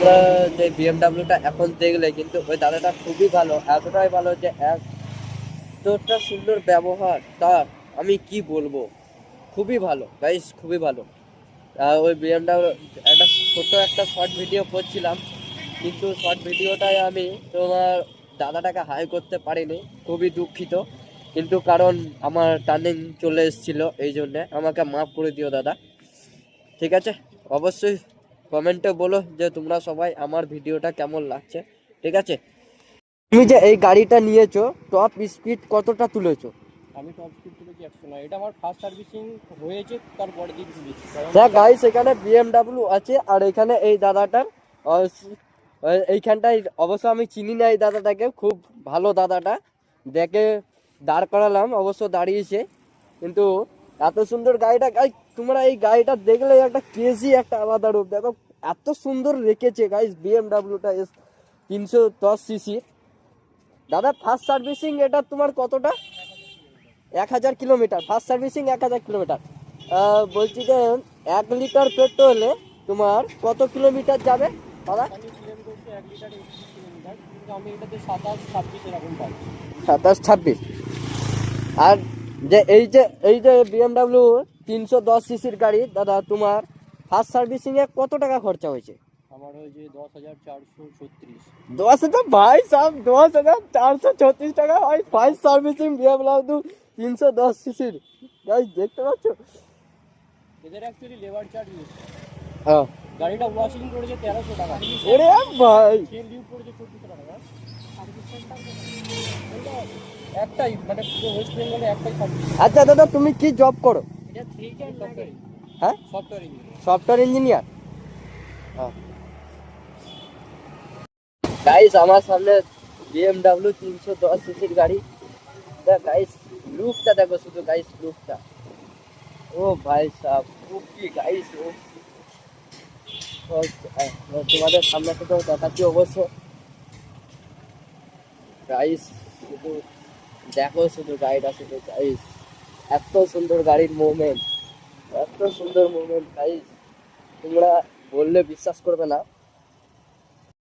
তোমরা যে বিএমডাব্লিউটা এখন দেখলে, কিন্তু ওই দাদাটা খুবই ভালো, এতটাই ভালো যে এতটা সুন্দর ব্যবহার তার, আমি কি বলবো, খুবই ভালো গাইস, খুবই ভালো। ওই বিএমডাব্লিউ একটা ছোট একটা শর্ট ভিডিও করছিলাম, কিন্তু শর্ট ভিডিওটায় আমি তোমার দাদাটাকে হাই করতে পারিনি, খুবই দুঃখিত। কিন্তু কারণ আমার টার্নিং চলে এসেছিল, এই জন্যে আমাকে মাফ করে দিও দাদা, ঠিক আছে? অবশ্যই কমেন্টে বলো যে তোমরা সবাই আমার ভিডিওটা কেমন লাগছে, ঠিক আছে? তুমি যে এই গাড়িটা নিয়েছো, টপ স্পিড কতটা তুলেছো? আমি টপ স্পিড তুলেছি 109। এটা আমার ফার্স্ট সার্ভিসিং হয়েছে, তারপরে দিন তুলেছি। দেখ গাইস, এখানে বিএমডাব্লিউ আছে, আর এখানে এই দাদাটার এইখানটায় অবশ্য আমি চিনি না এই দাদাটাকে, খুব ভালো দাদাটা, দেখে দাঁড় করালাম, অবশ্য দাঁড়িয়েছে, কিন্তু এত সুন্দর গাড়িটা গাই, তোমরা এই গাড়িটা দেখলে একটা ক্রেজি একটা আলাদা রূপ দেখো, এত সুন্দর রেখেছে গাইস বিএমডাব্লিউটা এস 310 সিসি। দাদা ফার্স্ট সার্ভিসিং এটা তোমার কতটা? 1000 কিলোমিটার ফার্স্ট সার্ভিসিং, 1000 কিলোমিটার। বলছি যে 1 লিটার পেট্রোলে তোমার কত কিলোমিটার যাবে দাদা? আমি ক্লেম করছি 1 লিটারে 31 কিলোমিটার, কিন্তু আমি এটাতে 27-26 এরকম পাই। 27-26। আর এই যে বিএমডাব্লিউ 310 সিসির গাড়ি দাদা, তোমার ফার্স্ট সার্ভিসিং এ কত টাকা খরচা হয়েছে? আমার হয়েছে 10,436। 10,000 ভাই সাহেব, 10,436 টাকা ভাই ফার্স্ট সার্ভিসিং বিএমডাব্লিউ 310 সিসির গাইস, দেখতে পাচ্ছ? এদের অ্যাকচুয়ালি লেবার চার্জ বেশি। হ্যাঁ, গাড়িটা ওয়াশিং করেছে 1300 টাকা, ওরে ভাই, তেল ডিউ করেছে 1400 টাকা। সার্ভিস সেন্টার একটাই, মানে পুরো ওয়েস্ট বেঙ্গলে একটাই সার্ভিস। আচ্ছা দাদা, তুমি কি জব করো? এটা 3 ক্যান সফটওয়্যার। হ্যাঁ, software engineer. Software engineer. Guys, আমার সামনে বিএমডাব্লিউ 310 সিসির গাড়ি, দেখ গাইস, লুকটা দেখো শুধু গাইস, লুকটা, ও ভাই সাহেব, ও কি গাইস, তোমাদের সামনে থেকেও দেখাচ্ছি অবশ্য গাইস, শুধু দেখো শুধু গাড়িটা, শুধু গাইস, এত সুন্দর গাড়ির মুভমেন্ট, এত সুন্দর মুভমেন্ট গাইস, তোমরা বললে বিশ্বাস করবে না।